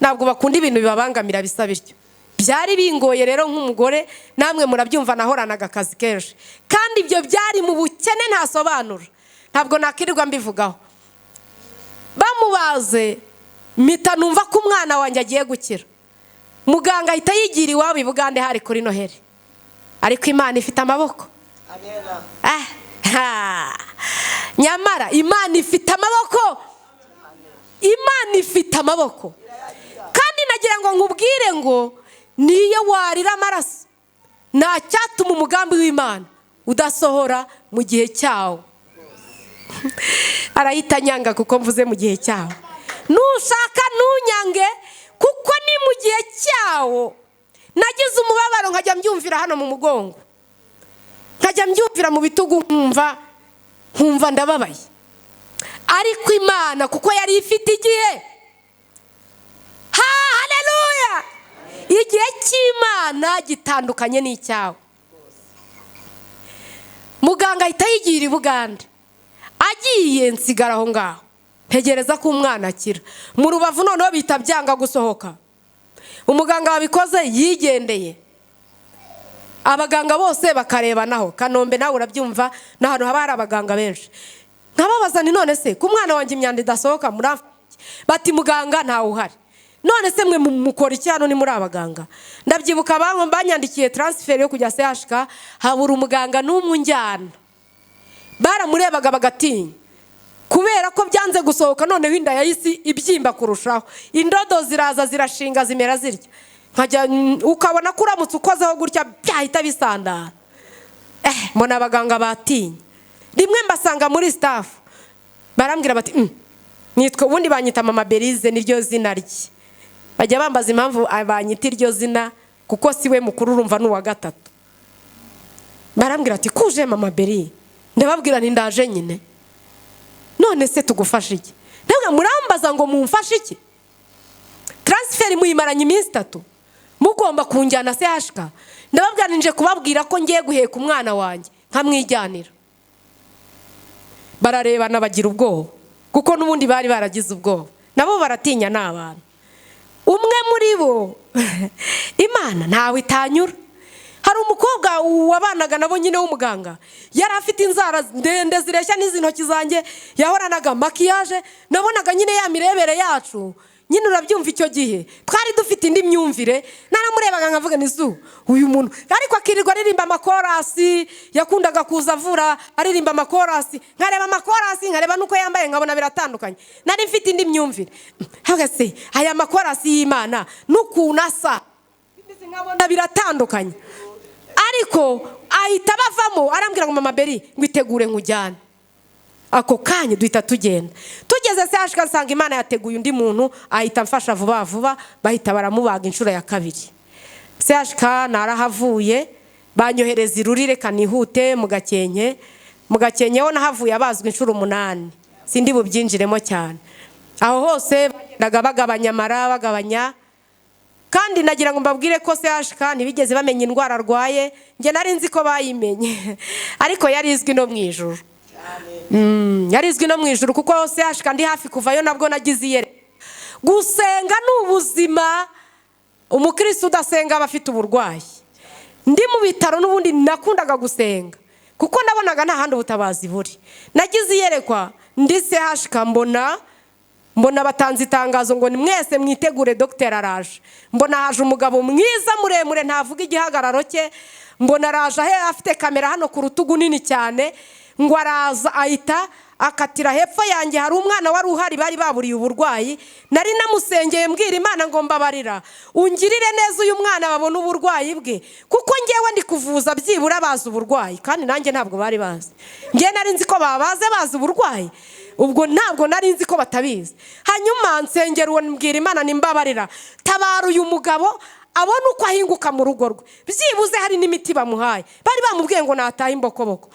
Speaker 1: ntabwo bakunda ibintu bibabangamira bisa bityo. Byari bingoye rero nk'umugore, namwe murabyumva nahoranaga akazi kenshi, kandi ibyo byari mu bukene ntasobanura, ntabwo nakirirwa mbivugaho. Bamubaze mpita numva ko umwana wanjye agiye gukira. Muganga ahita yigira iwabo i Bugande hari kuri Noheli, ariko Imana ifite amaboko. Nyamara Imana ifite amaboko, Imana ifite amaboko. Kandi nagira ngo nkubwire ngo niyo warira amaraso nta cyatuma umugambi w'Imana udasohora mu gihe cyawo. Arahita nyanga kuko mvuze mu gihe cyawo. Nushaka ntunyange kuko ni mu gihe cyawo. Nagize umubabaro nkajya mbyumvira hano mu mugongo, nkajya mbyumvira mu bitugu, nkumva ndababaye. Ariko Imana kuko yari ifite igihe, haleluya, igihe cy'Imana gitandukanye n'icyawe. Muganga ahita yigira i Bugande, agiye nsigara aho ngaho ntegereza ko umwana akira. Mu rubavu noneho bita byanga gusohoka. Umuganga wabikoze yigendeye, abaganga bose bakarebanaho. Kanombe nawe urabyumva, n'ahantu haba hari abaganga benshi. Nkababaza ni none se ku mwana wanjye imyanda idasohoka muri, bati muganga ntawe uhari. None se mwe mukora iki hano ni muri abaganga? Ndabyibuka banyandikiye transfer yo kujya CHK, habura umuganga n'umujyana. Baramurebaga bagatinya, kubera ko byanze gusohoka. Noneho inda yahise ibyimba kurushaho, indodo ziraza zirashinga zimera zirya, nkajya ukabona ko uramutse ukozeho gutya byahita bisandara. Mbona abaganga batinya. Rimwe mbasanga muri staff, barambwira bati nitwe ubundi banyita Mama Berize, niryo zina rye. Bajya bambaza impamvu abanyita iryo zina, kuko siwe mukuru urumva n'uwa gatatu. Barambwira ati kuje Mama Beri, ndababwira nti ndaje nyine. None se tugufasha iki? Ntabwo murambaza ngo mumfashe iki? Transfer muyimaranye iminsi 3, mugomba kunjyana CHK. Ndababwira nje kubabwira ko ngiye guheka umwana wanjye nkamwijyanira. Bararebana bagira ubwoba, kuko n'ubundi bari baragize ubwoba, nabo baratinya n'abantu. Umwe muri bo Imana ntawe itanyura. Hari umukobwa wabanaga nabo nyine w'umuganga, yari afite inzara ndende zireshya n'izintoki zanjye, yahoranaga makiyaje. Nabonaga nyine ya mirebere yacu, nyine urabyumva icyo gihe twari dufite indi myumvire. Naramurebaga nkavuga nizu uyu muntu, ariko akirirwa aririmba amakorasi. Yakundaga kuza avura aririmba amakorasi, nkareba amakorasi, nkareba nuko yambaye nkabona biratandukanye. Nari mfite indi myumvire, haga se aya makorasi y'Imana nukunasa nkabona biratandukanye. Ariko ahita bavamo, arambwira ngo Mama Beri ngwitegure nkujyane. Ako kanya duhita tugenda. Tugeze CHK nsanga Imana yateguye undi muntu, ahita mfasha vuba vuba, bahita baramubaga inshuro ya 2. CHK narahavuye, banyohereza irurire kanihute mu Gakenke. Mu Gakenke ho nahavuye abazwe inshuro 8, sindi bubyinjiremo cyane. Aho hose bagendaga bagabanya amara, bagabanya. kandi nagira ngo mbabwire ko CHK ntibigeze bamenya indwara arwaye, njye nari nzi ko bayimenye ariko yari izwi no mu ijuru. Yari izwi no mu ijuru kuko CHK ndi hafi kuvayo nabwo nagize iyere. Gusenga ni ubuzima. Umukristo udasenga aba afite uburwayi. Ndi mu bitaro n'ubundi nakundaga gusenga kuko nabonaga nta handi ubutabazi buri. Nagize iyerekwa ndi CHK mbona batanze itangazo ngo ni mwese mwitegure Dr. araje. Mbona haje umugabo mwiza muremure ntavuga igihagararo cye, mbona araje afite kamera hano ku rutugu nini cyane, ngo araza ahita akatira hepfo yanjye hari umwana wari uhari bari baburiye uburwayi. Nari namusengeye mbwira Imana ngo mbabarira ungirire neza uyu mwana babona uburwayi bwe kuko ngewe ndi kuvuza byibura bazi uburwayi, kandi nanjye ntabwo bari bazi. Ngewe nari nzi ko bazi uburwayi, ubwo ntabwo nari nzi ko batabizi. Hanyuma nsengera uwo mbwira Imana nimbabarira tabara uyu mugabo abona uko ahinguka mu rugo rwe, byibuze hari n'imiti bamuhaye. Bari bamubwiye ngo nataha imbokoboko.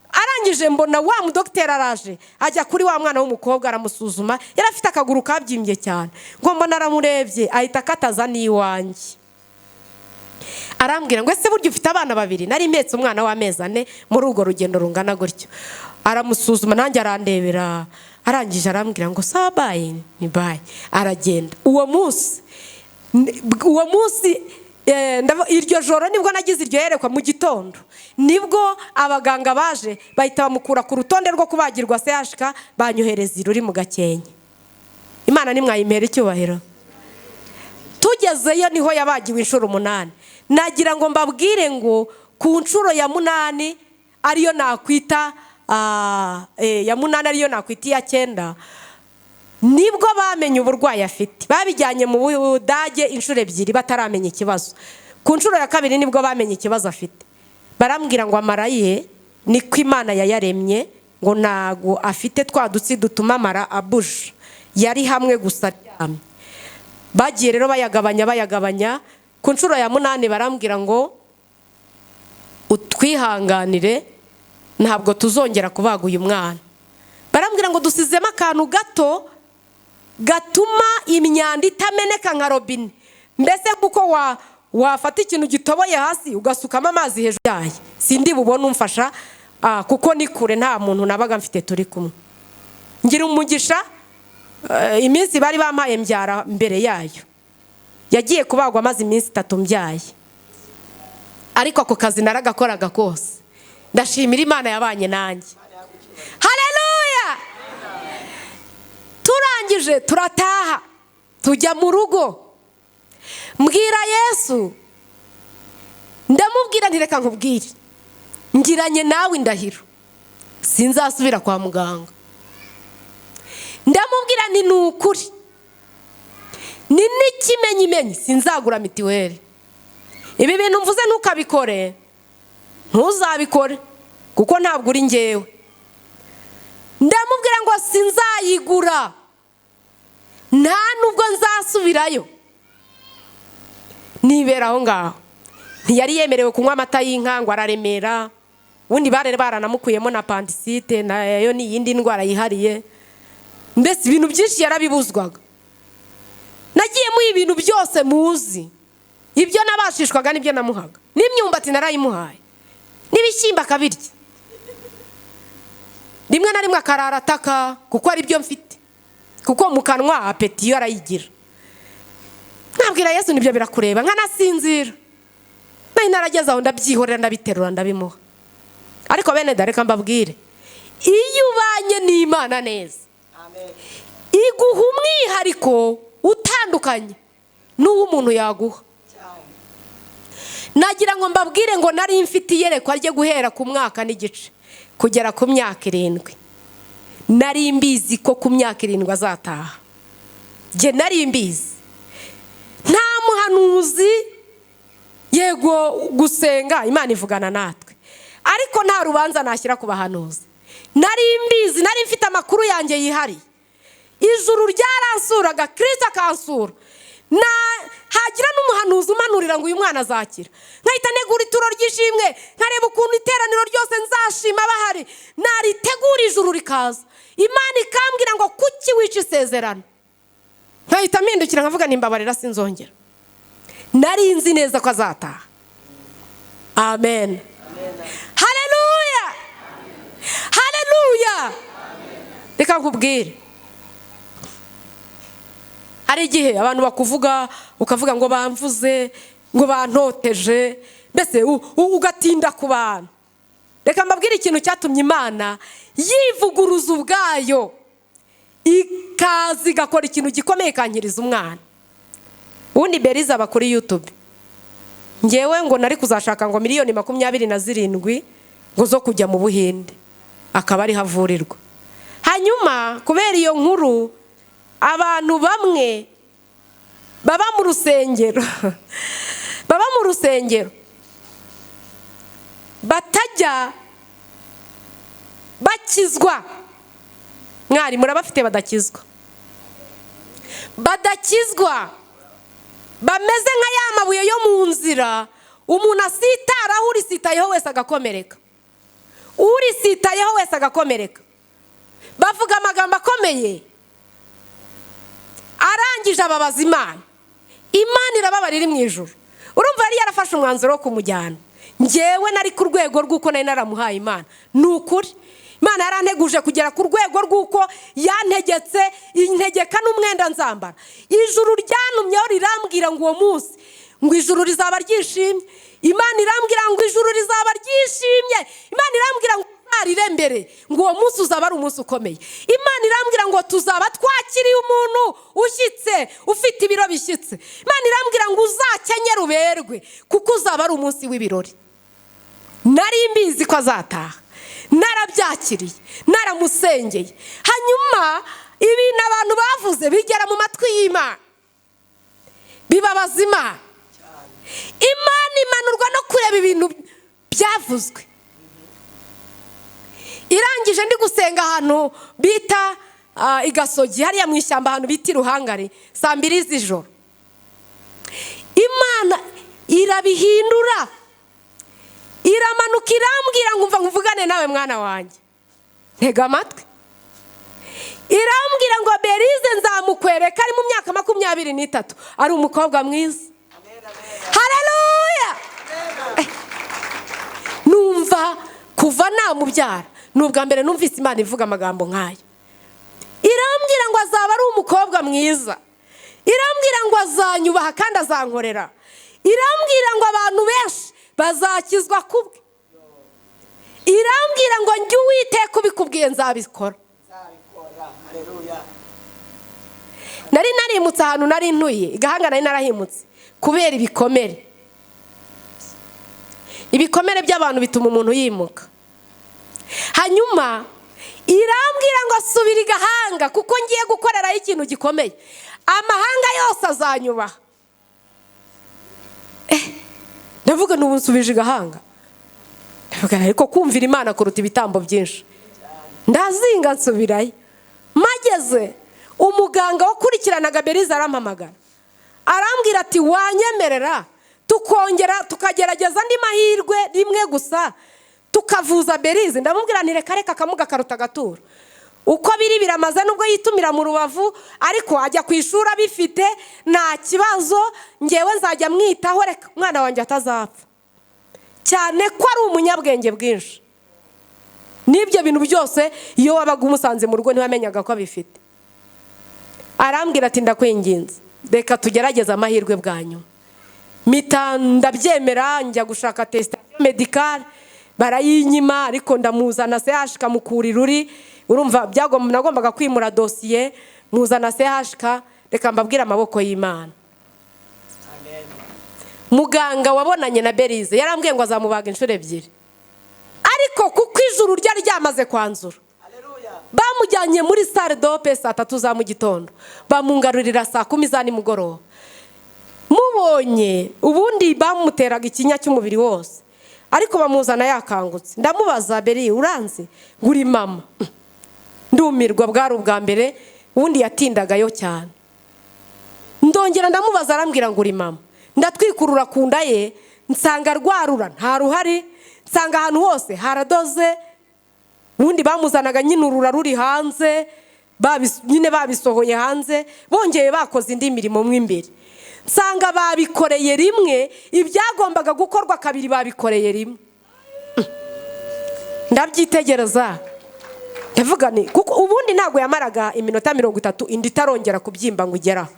Speaker 1: Arangije mbona wa mudokiteri araje ajya kuri wa mwana w'umukobwa aramusuzuma, yari afite akaguru kabyimbye cyane, ngo mbona aramurebye ahita akataza n'iwanjye. Arambwira ngo ese buryo ufite abana babiri? Nari mpetse umwana w'amezi 4 muri urwo rugendo rungana gutyo. Aramusuzuma nanjye arandebera, arangije arambwira ngo sabaye ni baye, aragenda. Uwo munsi iryo joro nibwo nagize iryo yerekwa mu gitondo, nibwo abaganga baje bahita bamukura ku rutonde rwo kubagirwa CHK banyohereza iruri mu Gakenke. Imana nimwayimera icyubahiro. Tugezeyo niho yabagiwe inshuro 8. Nagira ngo mbabwire ngo ku nshuro ya 8 ariyo nakwita ya 8 ariyo nakwita ya 9 nibwo bamenye uburwayi afite. Babijyanye mu Budage inshuro 2 bataramenya ikibazo. Ku nshuro ya 2 nibwo bamenye ikibazo afite. Barambwira ngo amaraye niko Imana yayaremye, ngo nago afite twadutsi dutuma amara abuje, yari hamwe gusa ryamye. Bagiye rero bayagabanya. Ku nshuro ya 8 barambwira ngo utwihanganire ntabwo tuzongera kubaga uyu mwana. Barambwira ngo dusizemo akantu gato gatuma imyanda itameneka nka robine, mbese kuko wafata ikintu gitoboye hasi ugasukamo amazi hejuru yayo. Sindi bubone umfasha kuko ni kure, nta muntu nabaga mfite turi kumwe. Ngira umugisha iminsi bari bampaye mbyara mbere yayo, yagiye kubagwa amazi iminsi 3 mbyaye, ariko ako kazi naragakoraga kose. Ndashimira Imana yabanye nanjye. Haleluya! Turangije turataha tujya mu rugo, mbwira Yesu, ndamubwira nti reka nkubwire, ngiranye nawe indahiro sinzasubira kwa muganga. Ndamubwira nti nukuri ni n'ikimenyimenyi sinzagura mitiweli. Ibi bintu mvuze ntukabikore, ntuzabikore kuko ntabwo uri ngewe. Ndamubwira ngo sinzayigura, nta nubwo nzasubirayo. Nibera aho ngaho. Ntiyari yemerewe kunywa amata y'inka ngo araremera, ubundi baranamukuyemo na appendicite nayo ni yindi ndwara yihariye. Mbese ibintu byinshi yarabibuzwaga. Nagiye mu ibintu byose muzi, ibyo nabashishwaga nibyo namuhaga. N'imyumbati narayimuhaye, n'ibishyimba akabirya. Rimwe na rimwe akararataka kuko ari byo mfite, kuko mu kanwa apeti yo arayigira. Nabwira Yesu nibyo birakureba, nkanasinzira. Nari narageze aho ndabyihorera ndabiterura ndabimuha. Ariko bene dareka mbabwire, iyo ubanye n'Imana neza, amen, iguha umwihariko utandukanye n'uwo umuntu yaguha. Nagira ngo mbabwire ngo nari mfite iyerekwa rye guhera ku mwaka n'igice kugera ku myaka 7. Nari mbizi ko ku myaka 7 azataha. Je nari mbizi. Nta muhanuzi yego gusenga Imana ivugana natwe, ariko nta rubanza nashyira ku bahanuzi. Nari mbizi, nari mfite amakuru yanjye yihari. Ijuru ryaransuraga, Kristo akansura. Na hagira n'umuhanuzi umanurira ngo uyu mwana azakira. Nkahita negura ituro ry'ishimwe, nkareba ukuntu iteraniro ryose nzashima bahari, naritegura ijuru rikaza. Imana ikambwira ngo kuki wica isezerano. Nkahita mpindukira nkavuga nimbabarira sinzongera. nari nzi neza ko azataha. Amen. Haleluya, haleluya. Reka nkubwire, hari igihe abantu bakuvuga ukavuga ngo bamvuze, ngo bantoteje, mbese ugatinda ku bantu. Reka mbabwire ikintu cyatumye Imana yivuguruza ubwayo ikazi gakora ikintu gikomeye kankiriza umwana. Ubundi Beriza aba kuri YouTube. Ngewe ngo nari kuzashaka ngo miliyoni 27 ngo zo kujya mu Buhinde, akaba ari havurirwa. Hanyuma kubera iyo nkuru, abantu bamwe baba mu rusengero batajya bakizwa. Mwari murabafite badakizwa, bameze nka ya mabuye yo mu nzira, umuntu asitaraho, urisitayeho wese agakomereka, bavuga amagambo akomeye, arangije ababaza Imana. Imana irababara iri mu ijuru. Urumva yari yarafashe umwanzuro wo kumujyana. Ngewe nari ku rwego rw'uko nari naramuhaye Imana. Ni ukuri Imana yaranteguje kugera ku rwego rw'uko yantegetse integeka n'umwenda nzambara. Ijuru ryanumyeho rirambwira ngo uwo munsi ngo ijuru rizaba ryishimye. Imana irambwira ngo ijuru rizaba ryishimye. Imana irambwira ngo uzarire mbere, ngo uwo munsi uzaba ari umunsi ukomeye. Imana irambwira ngo tuzaba twakiriye umuntu ushyitse, ufite ibiro bishyitse. Imana irambwira ngo uzakenyere uberwe, kuko uzaba ari umunsi w'ibirori. Nari mbizi ko azataha, narabyakiriye, naramusengeye. Hanyuma ibintu abantu bavuze bigera mu matwi y'Imana, bibabaza Imana. Imana imanurwa no kureba ibintu byavuzwe. Irangije ndi gusenga ahantu bita Igasogi, hariya mu ishyamba ahantu bita Ruhangari, 2:00 z'ijoro. Imana irabihindura, iramanuka irambwira ngo umva nkuvugane nawe mwana wanjye, ntega amatwi. Irambwira ngo Berize nzamukwereka ari mu myaka 23, ari umukobwa mwiza. Haleluya. Numva kuva namubyara nubwa mbere numvise Imana ivuga amagambo nk'ayo. Irambwira ngo azaba ari umukobwa mwiza, irambwira ngo azanyubaha kandi azankorera, irambwira ngo abantu benshi bazakizwa kubwe, irambwira ngo njye Uwiteka ubikubwiye nzabikora. Haleluya. Nari narimutse ahantu nari ntuye, Igahanga nari narahimutse kubera ibikomere by'abantu bituma umuntu yimuka. Hanyuma irambwira ngo asubira Igahanga kuko ngiye gukoreraho ikintu gikomeye, amahanga yose azanyubaha. Ndavuga n'ubu nsubije Igahanga, ndavuga ariko kumvira Imana kuruta ibitambo byinshi. Ndazinga nsubirayo. Mageze umuganga wakurikiranaga Beriza arampamagara, arambwira ati wanyemerera tukongera tukagerageza andi mahirwe rimwe gusa tukavuza Berize. Ndamubwira nti reka kamuga karuta gatura. Uko biri biramaze nubwo yitumira mu Rubavu, ariko ajya ku ishuri bifite nta kibazo, ngewe nzajya mwitaho, reka umwana wanjye atazapfa. Cyane ko ari umunyabwenge bwinshi. Nibyo bintu byose iyo wabaga umusanze mu rugo ntiwamenyaga ko abifite. Arambwira ati ndakwinginze reka tugerageze amahirwe bwanyu. Mita ndabyemera, njya gushaka testation medicale, barayinyima, ariko ndamuzana CHK mukurira uri. Urumva nagombaga kwimura dosiye, muzana CHK. Reka mbabwira amaboko y'Imana. Amen. Muganga wabonanye na Berize yarambwiye ngo azamubaga inshuro 2, ariko kuko ijuru ryari ryamaze kwanzura. Bamujyanye muri salle d'ope 3 za mu gitondo, bamungarurira 10 za nimugoroba. Mubonye ubundi bamuteraga ikinya cy'umubiri wose, ariko bamuzana yakangutse. Ndamubaza Beri uranze nguri mama. Ndumirwa bwari ubwa mbere, ubundi yatindagayo cyane. Ndongera ndamubaza, arambwira nguri mama. Ndatwikurura ku nda ye, nsanga rwarura nta ruhari, nsanga ahantu hose haradoze. Ubundi bamuzanaga nyine urura ruri hanze, nyine babisohoye hanze, bongeye bakoze indi mirimo mu imbere. sanga babikoreye rimwe, ibyagombaga gukorwa kabiri babikoreye rimwe. Ndabyitegereza ndavuga ni kuko ubundi ntago yamaraga iminota 30 indi itarongera kubyimba ngo ugeraho.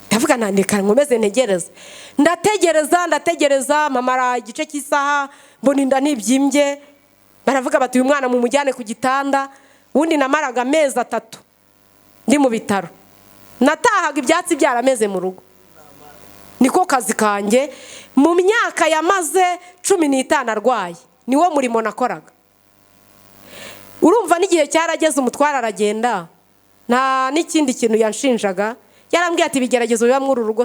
Speaker 1: Ndavuga nandika nkomeze ntegereza, ndategereza mamara igice cy'isaha mbona inda nibyimbye. Baravuga bati uyu mwana mu mujyane ku gitanda. Ubundi namaraga amezi 3 ndi mu bitaro, natahaga ibyatsi byarameze mu rugo. Niko kazi kanjye mu myaka yamaze 15 arwaye, niwo murimo nakoraga. Urumva n'igihe cyarageze umutwara aragenda, nta n'ikindi kintu yanshinjaga. Yarambwiye ati bigeragezo biba muri urugo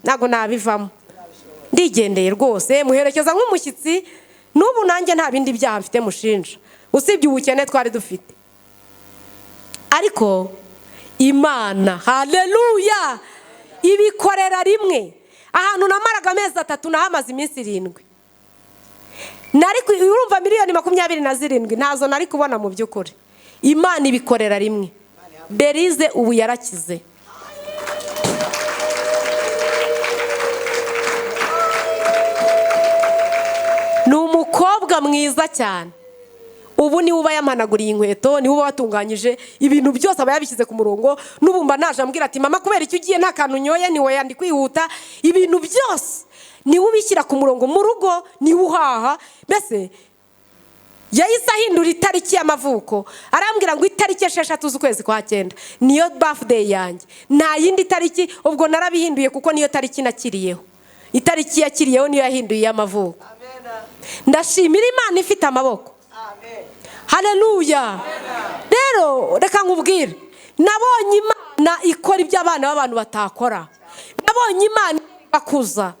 Speaker 1: nago nabivamo, ndigendeye rwose muherekeza nk'umushyitsi. N'ubu nanjye nta bindi byaha mfite mushinja usibye ubukene twari dufite. Ariko Imana, haleluya, ibikorera rimwe. Ahantu namaraga amezi 3 nahamaze iminsi 7. Nari urumva miliyoni 27 ntazo nari kubona mu by'ukuri. Imana ibikorera rimwe. Berize ubu yarakize. Ni umukobwa mwiza cyane. Ubu ni uba yamanaguriye inkweto, ni uba watunganyije ibintu byose aba yabishyize ku murongo. N'ubumba naje ambwira ati mama kubera icyo ugiye nta kantu nyoye ni wowe kwihuta. Ibintu byose ni ubishyira ku murongo mu rugo, ni uhaha. Mbese yahise ahindura itariki y'amavuko, arambwira ngo itariki 6 z'ukwezi kwa 9 niyo birthday yanjye. Nta yindi tariki ubwo narabihinduye kuko niyo tariki nakiriyeho. Itariki yakiriyeho niyo yahinduye y'amavuko. Ndashimira Imana ifite amaboko. Haleluya. Rero reka nkubwire, nabonye Imana ikora ibyo abana b'abantu batakora. Nabonye Imana bakuza.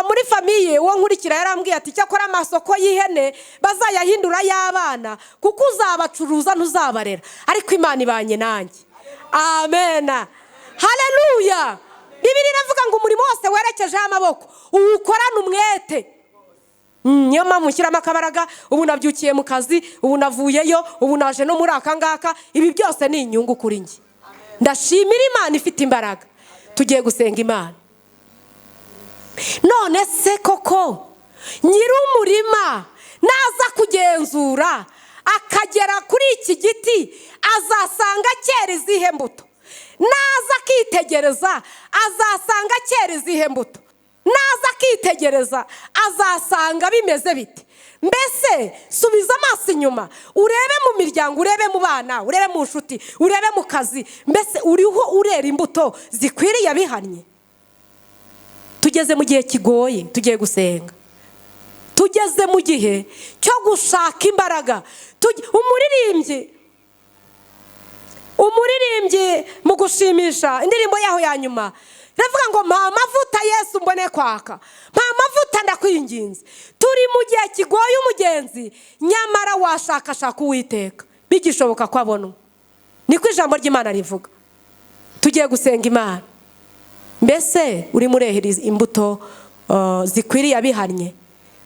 Speaker 1: Muri famiye uwo nkurikira yarambwiye ati cyakora amasoko y'ihene bazayahindura y'abana kuko uzabacuruza ntuzabarera, ariko Imana ibanye nanjye. Amen. Haleluya. Bibiliya iravuga ngo umurimo wose werekeje amaboko uwukorana umwete. Niyo mpamvu nshyiramo akabaraga. Ubu nabyukiye mu kazi, ubu navuyeyo, ubu naje no muri aka ngaka. Ibi byose ni inyungu kuri njye. Ndashimira Imana ifite imbaraga. Tugiye gusenga Imana. None se koko nyir'umurima naza kugenzura akagera kuri iki giti azasanga cyera izihe mbuto? Naza akitegereza azasanga cyera izihe mbuto? Naza akitegereza azasanga bimeze bite? Mbese subiza amaso inyuma urebe mu miryango, urebe mu bana, urebe mu nshuti, urebe mu kazi. Mbese uriho urera imbuto zikwiriye abihannye? Tugeze mu gihe kigoye, tugiye gusenga. Tugeze mu gihe cyo gushaka imbaraga. Umuririmbyi mu gushimisha indirimbo yaho ya nyuma ravuga ngo mpa amavuta Yesu mbone kwaka, mpa amavuta ndakwinginze. Turi mu gihe kigoye umugenzi, nyamara washakashaka Uwiteka bigishoboka ko abona. Niko ijambo ry'Imana rivuga. Tugiye gusenga Imana. Mbese uri mureheriza imbuto zikwiriye abihannye?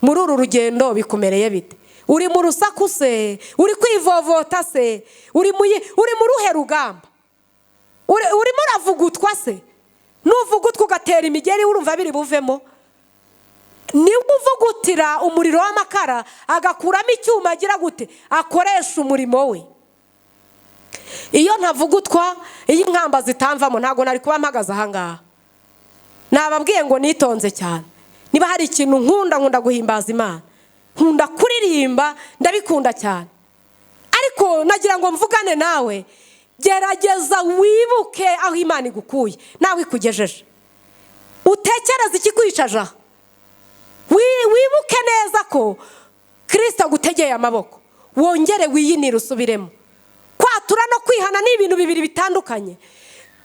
Speaker 1: Muri uru rugendo bikumereye bite? Uri mu rusaku se? Uri kwivovota se? Uri mu ruhe rugamba? Urimo uravugutwa se? Nuvugutwa ugatera imigeri urumva biri buvemo? Ni uvugutira umuriro w'amakara agakuramo icyuma agira gute akoresha umurimo we. Iyo ntavugutwa, iyo inkamba zitamvamo ntago nari kuba mpagaze aha ngaha. Nababwiye ngo nitonze cyane. Niba hari ikintu nkunda guhimbaza Imana, nkunda kuririmba, ndabikunda cyane. Ariko nagira ngo mvugane nawe, gerageza wibuke aho Imana igukuye nawe ikugejeje. Utekereze ikikwicaje. Wibuke neza ko Kristo agutegeye amaboko. Wongere wiyinire usubiremo. Kwatura no kwihana ni ibintu bibiri bitandukanye.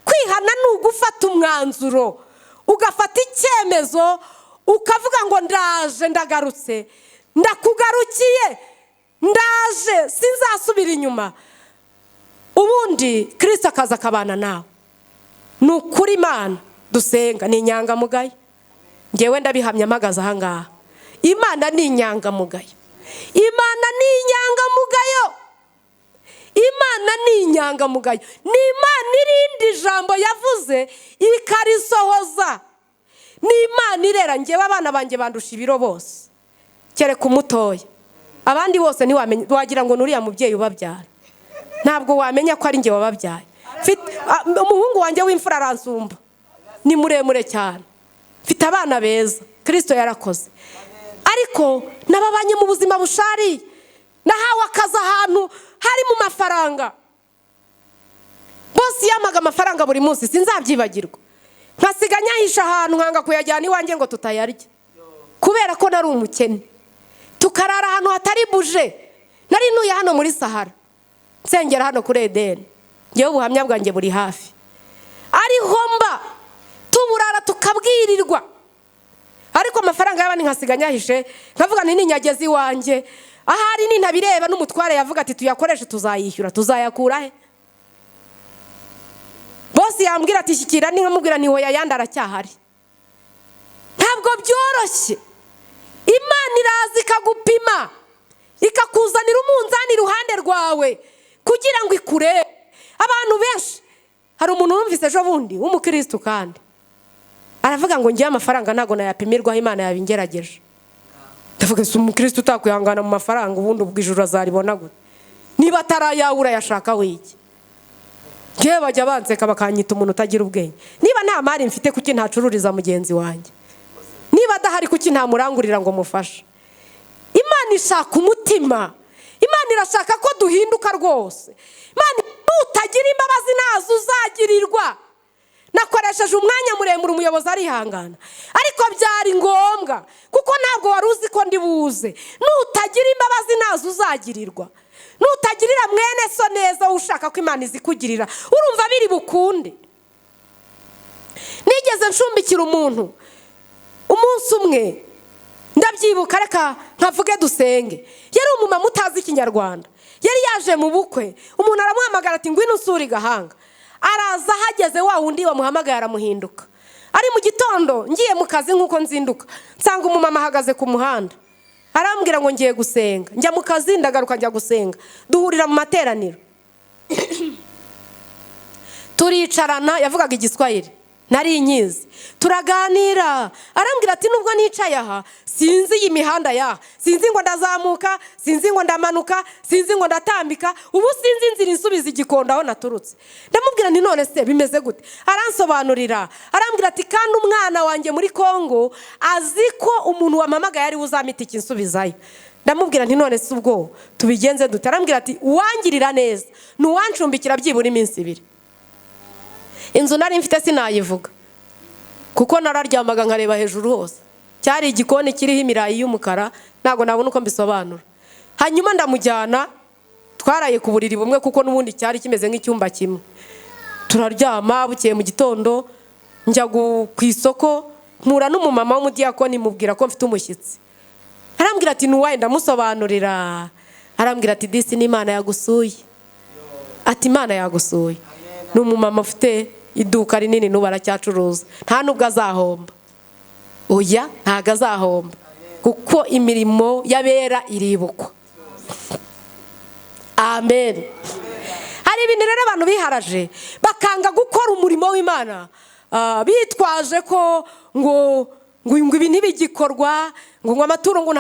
Speaker 1: Kwihana ni ugufata umwanzuro, ugafata icyemezo, ukavuga ngo ndaje, ndagarutse, ndakugarukiye, ndaje, sinzasubira inyuma. Ubundi Kristo akaza akabana nawe. Nukuri Imana dusenga ni inyangamugayo. Ngewe ndabihamya mpagaze aha ngaha. Imana ni inyangamugayo. Imana ni inyangamugayo. Imana ni inyangamugayo, ni Imana irindi jambo yavuze ikarisohoza, ni Imana irera. Njyewe abana banjye bandusha ibiro bose kereka umutoya, abandi bose ntiwamenya, wagira ngo nuriya mubyeyi ubabyara, ntabwo wamenya ko ari njye wababyaye. Umuhungu wanjye w'imfura aransumba, ni muremure cyane, mfite abana beza, Kristo yarakoze. Ariko nababanye mu buzima bushari, nahawe akazi ahantu hari mu mafaranga, bose yamaga amafaranga buri munsi, sinzabyibagirwa. Nkasiga nyahisha ahantu nkanga kuyajyana iwanjye ngo tutayarya, kubera ko nari umukene. Tukarara ahantu hatari buje, nari ntuye hano muri Sahara, nsengera hano kuri Edeni, ngewe ubuhamya bwanjye buri hafi. Ariho mba tuburara tukabwirirwa, ariko amafaranga y'abandi nkasiga nyahishe, nkavuga nti ninyageze iwanjye, ahari nintabireba n'umutware yavuga ati tuyakoreshe tuzayishyura, tuzayakura he? Bose yambwira ati shyikira, nkamubwira nti hoya yandi aracyahari. Ntabwo byoroshye. Imana iraza ikagupima, ikakuzanira umunzani iruhande rwawe kugira ngo ikurebe. Abantu benshi, hari umuntu numvise ejo bundi w'umukristo kandi aravuga ngo ngiye amafaranga ntago nayapimirwaho, Imana yabingerageje. Ndavuga se umukristo utakwihangana mu mafaranga, ubundi ubwijuru azaribona gute? Niba atarayawura yashaka wiki. Ngewe bajya banseka bakanyita umuntu utagira ubwenge. Niba nta mari mfite kuki ntacururiza mugenzi wanjye? Niba adahari kuki ntamurangurira ngo mufashe? Imana ishaka umutima, Imana irashaka ko duhinduka rwose. Imana utagira imbabazi nazo uzagirirwa. Nakoresheje umwanya muremure umuyobozi arihangana, ariko byari ngombwa kuko ntabwo wari uzi ko ndi buze. Nutagira imbabazi nazo uzagirirwa, nutagirira mwene so neza ushaka ko Imana izikugirira, urumva biri bukunde. Nigeze nshumbikira umuntu umunsi umwe, ndabyibuka, reka nkavuge dusenge. Yari umumama utazi Ikinyarwanda, yari yaje mu bukwe, umuntu aramuhamagara ati ngwino usure Gahanga. Araza, hageze wa wundi wamuhamagaye aramuhinduka. Ari mu gitondo ngiye mu kazi nkuko nzinduka, nsanga umumama ahagaze ku muhanda, arambwira ngo ngiye gusenga. Njya mu kazi ndagaruka njya gusenga, duhurira mu materaniro. Turicarana, yavugaga Igiswahili nari inyizi, turaganira. Arambwira ati nubwo nicaye aha sinzi iyi mihanda yaha, sinzi ngo ndazamuka, sinzi ngo ndamanuka, sinzi ngo ndatambika, ubu sinzi inzira insubiza Igikondo aho naturutse. Ndamubwira nti none se bimeze gute? Aransobanurira, arambwira ati kandi umwana wanjye muri Kongo azi ko umuntu wamamagaye ari uzamita ikinsubizayo. Ndamubwira nti none se ubwo tubigenze dute? Arambwira ati uwangirira neza nuwancumbikira byibura iminsi 2. Inzu nari mfite sinayivuga kuko nararyamaga nkareba hejuru hose, cyari igikoni kiriho imirayi y'umukara, ntago nabona uko mbisobanura. Hanyuma ndamujyana, twaraye ku buriri bumwe kuko nubundi cyari kimeze nk'icyumba kimwe. Turaryama, bukeye mu gitondo njya ku isoko, mpura n'umumama w'umudiyakoni, mubwira ko mfite umushyitsi. Arambwira ati nuwaye? Ndamusobanurira. Arambwira ati disi ni Imana yagusuye. Ati Imana yagusuye. Ni umumama ufite iduka rinini n'ubu aracyacuruza, nta nubwo azahomba. Oya, ntago azahomba kuko imirimo y'abera iribukwa. Amen. Hari ibintu rero abantu biharaje bakanga gukora umurimo w'Imana, bitwaje ko ngo ibi ntibigikorwa, ngo amaturo ngo